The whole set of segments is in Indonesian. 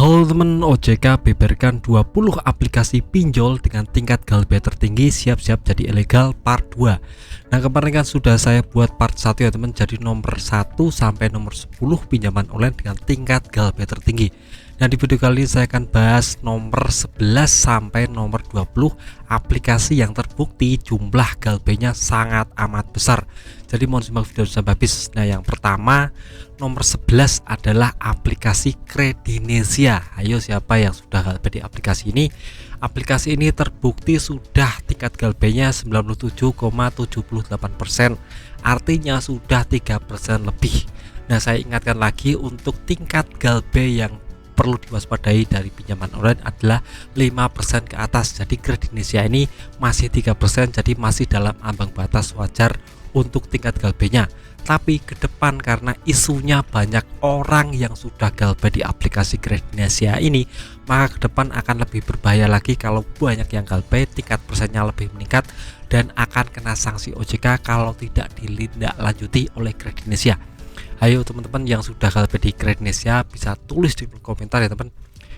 Halo teman, OJK beberkan 20 aplikasi pinjol dengan tingkat galbay tertinggi siap-siap jadi ilegal part 2. Nah, kemarin kan sudah saya buat part 1 ya teman, jadi nomor 1 sampai nomor 10 pinjaman online dengan tingkat galbay tertinggi. Nah, di video kali ini saya akan bahas nomor 11 sampai nomor 20 aplikasi yang terbukti jumlah galbaynya sangat amat besar. Jadi mohon simak video sampai habis. Nah, yang pertama nomor 11 adalah aplikasi Kredinesia. Ayo, siapa yang sudah galbay di aplikasi ini? Aplikasi ini terbukti sudah tingkat galbaynya 97,78%, artinya sudah 3% lebih. Nah, saya ingatkan lagi untuk tingkat galbay yang perlu diwaspadai dari pinjaman online adalah 5% ke atas. Jadi Kredinesia ini masih 3%, jadi masih dalam ambang batas wajar untuk tingkat galbaynya. Tapi ke depan karena isunya banyak orang yang sudah galbay di aplikasi Kredinesia ini, maka ke depan akan lebih berbahaya lagi kalau banyak yang galbay, tingkat persennya lebih meningkat dan akan kena sanksi OJK kalau tidak ditindaklanjuti oleh Kredinesia. Ayo teman-teman yang sudah galbay di Kredinesia bisa tulis di komentar ya teman.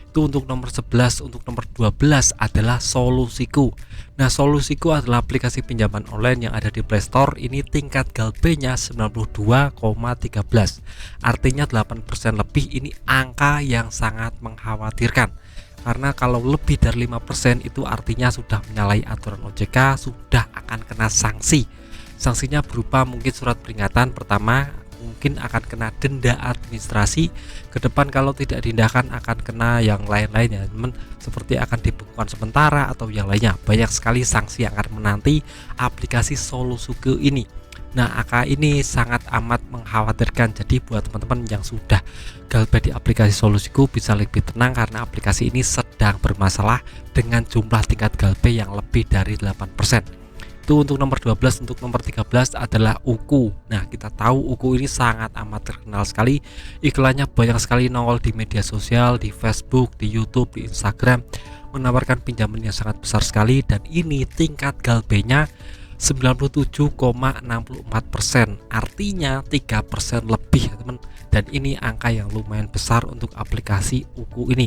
Itu untuk nomor 11. Untuk nomor 12 adalah Solusiku. Nah, Solusiku adalah aplikasi pinjaman online yang ada di Play Store. Ini tingkat galbaynya 92,13, artinya 8% lebih. Ini angka yang sangat mengkhawatirkan, karena kalau lebih dari 5% itu artinya sudah menyalahi aturan OJK, sudah akan kena sanksi. Sanksinya berupa mungkin surat peringatan pertama, mungkin akan kena denda administrasi. Ke depan kalau tidak diindahkan akan kena yang lain-lainnya teman, seperti akan dibekukan sementara atau yang lainnya. Banyak sekali sanksi yang akan menanti aplikasi Solusiku ini. Nah, angka ini sangat amat mengkhawatirkan. Jadi buat teman-teman yang sudah galbay di aplikasi Solusiku bisa lebih tenang, karena aplikasi ini sedang bermasalah dengan jumlah tingkat galbay yang lebih dari 8%. Itu untuk nomor 12. Untuk nomor 13 adalah Uku. Nah, kita tahu Uku ini sangat amat terkenal sekali. Iklannya banyak sekali nongol di media sosial, di Facebook, di YouTube, di Instagram, menawarkan pinjaman yang sangat besar sekali. Dan ini tingkat galbaynya 97,64%, artinya 3% lebih ya teman. Dan ini angka yang lumayan besar untuk aplikasi Uku ini.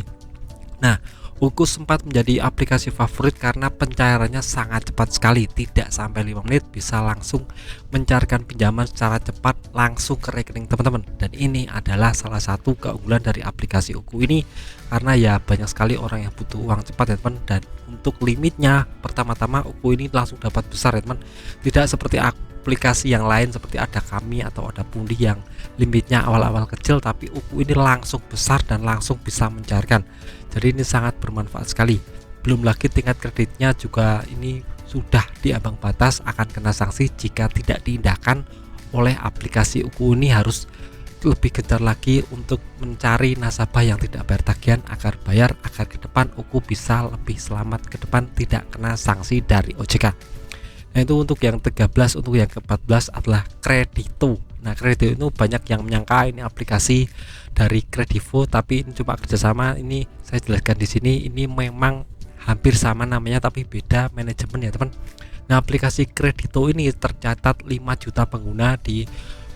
Nah, Uku sempat menjadi aplikasi favorit karena pencairannya sangat cepat sekali, tidak sampai 5 menit bisa langsung mencairkan pinjaman secara cepat langsung ke rekening teman-teman. Dan ini adalah salah satu keunggulan dari aplikasi Uku ini, karena ya banyak sekali orang yang butuh uang cepat ya teman. Dan untuk limitnya, pertama-tama Uku ini langsung dapat besar ya teman, tidak seperti aplikasi yang lain seperti ada Kami atau ada Pundi yang limitnya awal-awal kecil, tapi Uku ini langsung besar dan langsung bisa mencairkan. Jadi ini sangat bermanfaat sekali. Belum lagi tingkat kreditnya juga ini sudah di ambang batas, akan kena sanksi jika tidak diindahkan oleh aplikasi Uku ini. Harus lebih gencar lagi untuk mencari nasabah yang tidak bayar tagihan agar bayar, agar ke depan Uku bisa lebih selamat, ke depan tidak kena sanksi dari OJK. Nah, itu untuk yang 13. Untuk yang ke-14 adalah Kredito. Nah, Kredito itu banyak yang menyangka ini aplikasi dari Kredivo, tapi ini cuma kerjasama. Ini saya jelaskan di sini, ini memang hampir sama namanya tapi beda manajemen ya teman. Nah, aplikasi Kredito ini tercatat 5 juta pengguna di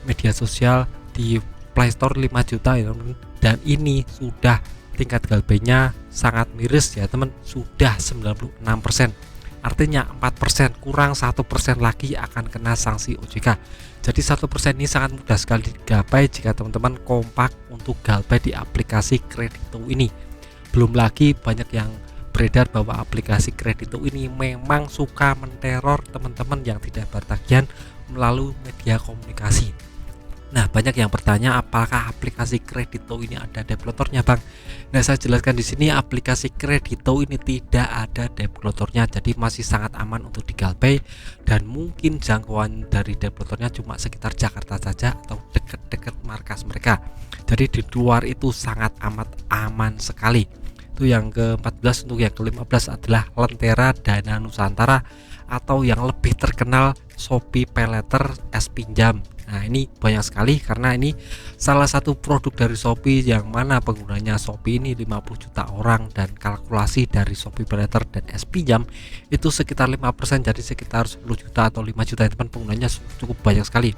media sosial, di Play Store 5 juta ya teman. Dan ini sudah tingkat galbaynya sangat miris ya teman, sudah 96%. Artinya 4%, kurang 1% lagi akan kena sanksi OJK. Jadi 1% ini sangat mudah sekali digapai jika teman-teman kompak untuk galbay di aplikasi Kredito ini. Belum lagi banyak yang beredar bahwa aplikasi Kredito ini memang suka menteror teman-teman yang tidak bertagihan melalui media komunikasi. Nah, banyak yang bertanya apakah aplikasi Kredito ini ada debt collectornya, Bang? Nah, saya jelaskan di sini aplikasi Kredito ini tidak ada debt collectornya, jadi masih sangat aman untuk digalbay, dan mungkin jangkauan dari debt collectornya cuma sekitar Jakarta saja atau dekat-dekat markas mereka. Jadi di luar itu sangat amat aman sekali. Itu yang ke-14. Untuk yang ke-15 adalah Lentera Dana Nusantara, atau yang lebih terkenal Shopee Paylater S Pinjam. Nah, ini banyak sekali karena ini salah satu produk dari Shopee yang mana penggunanya Shopee ini 50 juta orang, dan kalkulasi dari Shopee Paylater dan S Pinjam itu sekitar 5%, jadi sekitar 10 juta atau 5 juta teman, penggunanya cukup banyak sekali.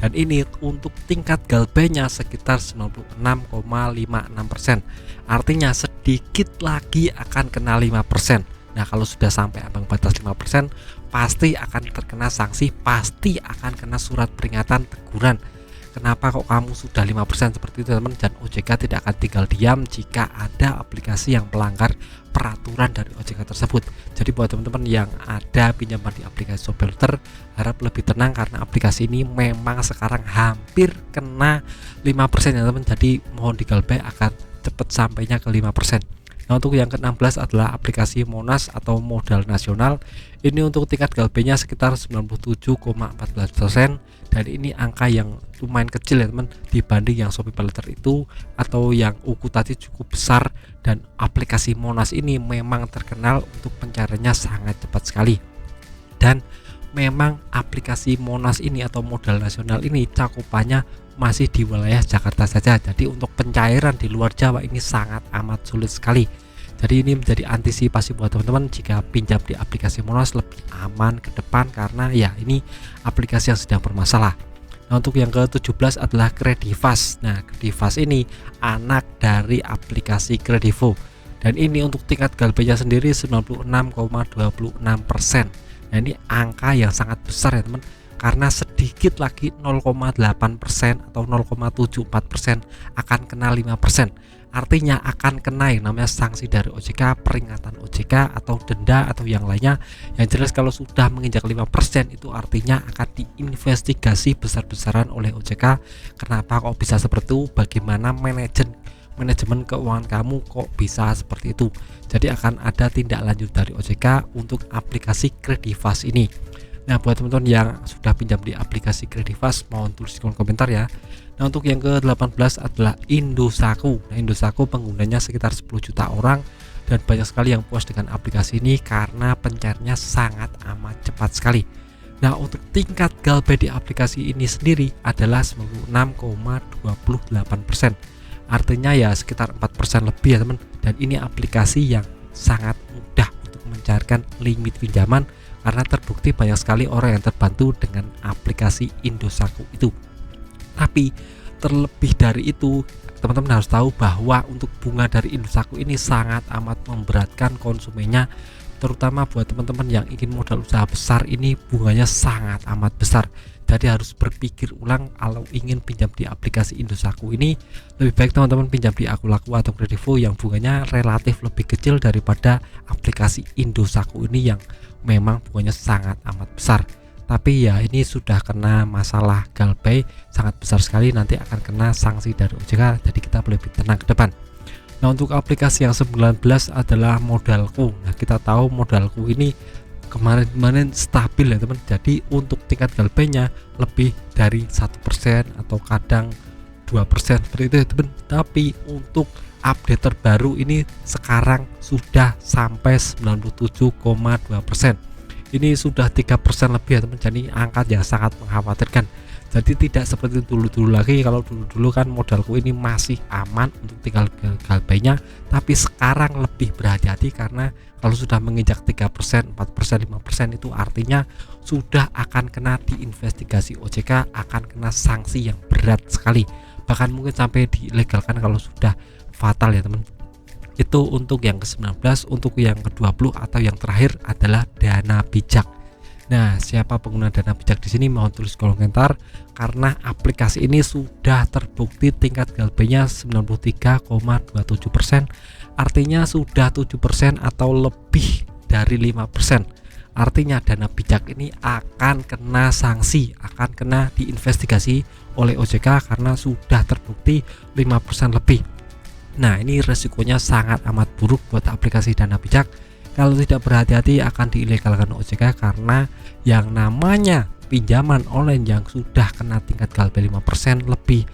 Dan ini untuk tingkat galbaynya sekitar 96,56%, artinya sedikit lagi akan kena 5%. Nah, kalau sudah sampai ambang batas 5%, pasti akan terkena sanksi, pasti akan kena surat peringatan teguran. Kenapa kok kamu sudah 5% seperti itu, teman? Dan OJK tidak akan tinggal diam jika ada aplikasi yang melanggar peraturan dari OJK tersebut. Jadi buat teman-teman yang ada pinjaman di aplikasi ShopPayLater, harap lebih tenang karena aplikasi ini memang sekarang hampir kena 5% ya teman. Jadi mohon digalbay agar cepat sampainya ke 5%. Nah, untuk yang ke-16 adalah aplikasi Monas atau modal nasional. Ini untuk tingkat galbainya sekitar 97,14%, dan ini angka yang lumayan kecil ya teman dibanding yang ShopeePayLater itu atau yang UKU tadi cukup besar. Dan aplikasi Monas ini memang terkenal untuk pencariannya sangat cepat sekali. Dan memang aplikasi Monas ini atau modal nasional ini cakupannya masih di wilayah Jakarta saja. Jadi untuk pencairan di luar Jawa ini sangat amat sulit sekali. Jadi ini menjadi antisipasi buat teman-teman jika pinjam di aplikasi Monas lebih aman ke depan, karena ya ini aplikasi yang sedang bermasalah. Nah, untuk yang ke-17 adalah Kredivas. Nah, Kredivas ini anak dari aplikasi Kredivo, dan ini untuk tingkat galbainya sendiri 96,26%. Nah, ini angka yang sangat besar ya teman, karena sedikit lagi 0,8% atau 0,74% akan kena 5%. Artinya akan kena yang namanya sanksi dari OJK, peringatan OJK atau denda atau yang lainnya. Yang jelas kalau sudah menginjak 5% itu artinya akan diinvestigasi besar-besaran oleh OJK. Kenapa kok bisa seperti itu? Bagaimana manajemen keuangan kamu kok bisa seperti itu? Jadi akan ada tindak lanjut dari OJK untuk aplikasi Kredivas ini. Nah, buat teman-teman yang sudah pinjam di aplikasi Kredivas, mohon tulis di kolom komentar ya. Nah, untuk yang ke-18 adalah Indosaku. Nah, Indosaku penggunanya sekitar 10 juta orang, dan banyak sekali yang puas dengan aplikasi ini karena pencariannya sangat amat cepat sekali. Nah, untuk tingkat galbay di aplikasi ini sendiri adalah 96,28%. Artinya ya sekitar 4% lebih ya teman. Dan ini aplikasi yang sangat mudah untuk mencairkan limit pinjaman, karena terbukti banyak sekali orang yang terbantu dengan aplikasi Indosaku itu. Tapi terlebih dari itu, teman-teman harus tahu bahwa untuk bunga dari Indosaku ini sangat amat memberatkan konsumennya, terutama buat teman-teman yang ingin modal usaha besar. Ini bunganya sangat amat besar. Jadi harus berpikir ulang kalau ingin pinjam di aplikasi Indosaku ini. Lebih baik teman-teman pinjam di Akulaku atau Kredivo yang bunganya relatif lebih kecil daripada aplikasi Indosaku ini yang memang bunganya sangat amat besar. Tapi ya ini sudah kena masalah galbay sangat besar sekali, nanti akan kena sanksi dari OJK. Jadi kita boleh lebih tenang ke depan. Nah, untuk aplikasi yang 19 adalah Modalku. Nah, kita tahu Modalku ini kemarin stabil ya teman. Jadi untuk tingkat galbaynya lebih dari 1% atau kadang 2% seperti itu ya teman. Tapi untuk update terbaru ini sekarang sudah sampai 97,2%. Ini sudah 3% lebih ya teman. Jadi angka yang sangat mengkhawatirkan. Jadi tidak seperti dulu-dulu lagi. Kalau dulu-dulu kan Modalku ini masih aman untuk tinggal galbainya, tapi sekarang lebih berhati-hati karena kalau sudah menginjak 3%, 4%, 5% itu artinya sudah akan kena diinvestigasi OJK, akan kena sanksi yang berat sekali. Bahkan mungkin sampai dilegalkan kalau sudah fatal ya teman. Itu untuk yang ke-19. Untuk yang ke-20 atau yang terakhir adalah Dana Bijak. Nah, siapa pengguna Dana Bijak di sini? Mohon tulis kolom komentar, karena aplikasi ini sudah terbukti tingkat galbainya 93,27%. Artinya sudah 7% atau lebih dari 5%. Artinya Dana Bijak ini akan kena sanksi, akan kena diinvestigasi oleh OJK karena sudah terbukti 5% lebih. Nah, ini resikonya sangat amat buruk buat aplikasi Dana Bijak. Kalau tidak berhati-hati akan diilegalkan OJK, karena yang namanya pinjaman online yang sudah kena tingkat galbay 5% lebih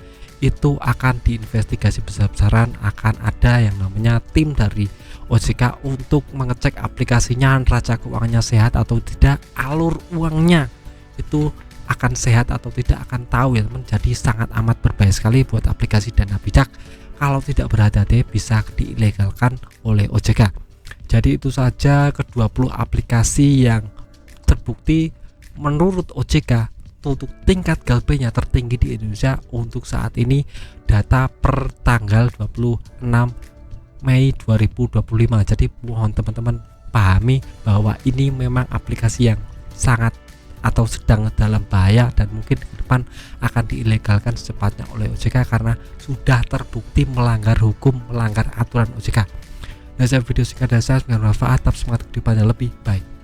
itu akan diinvestigasi besar-besaran. Akan ada yang namanya tim dari OJK untuk mengecek aplikasinya, neraca keuangannya sehat atau tidak, alur uangnya itu akan sehat atau tidak, akan tahu ya teman. Jadi sangat amat berbahaya sekali buat aplikasi Dana Bijak. Kalau tidak berhati-hati bisa diilegalkan oleh OJK. Jadi itu saja ke-20 aplikasi yang terbukti menurut OJK untuk tingkat galbainya tertinggi di Indonesia untuk saat ini, data per tanggal 26 Mei 2025. Jadi mohon teman-teman pahami bahwa ini memang aplikasi yang sangat atau sedang dalam bahaya dan mungkin ke depan akan diilegalkan secepatnya oleh OJK karena sudah terbukti melanggar hukum, melanggar aturan OJK. Nah, video singkat dari saya, semoga bermanfaat, tetap semangat kehidupannya lebih baik.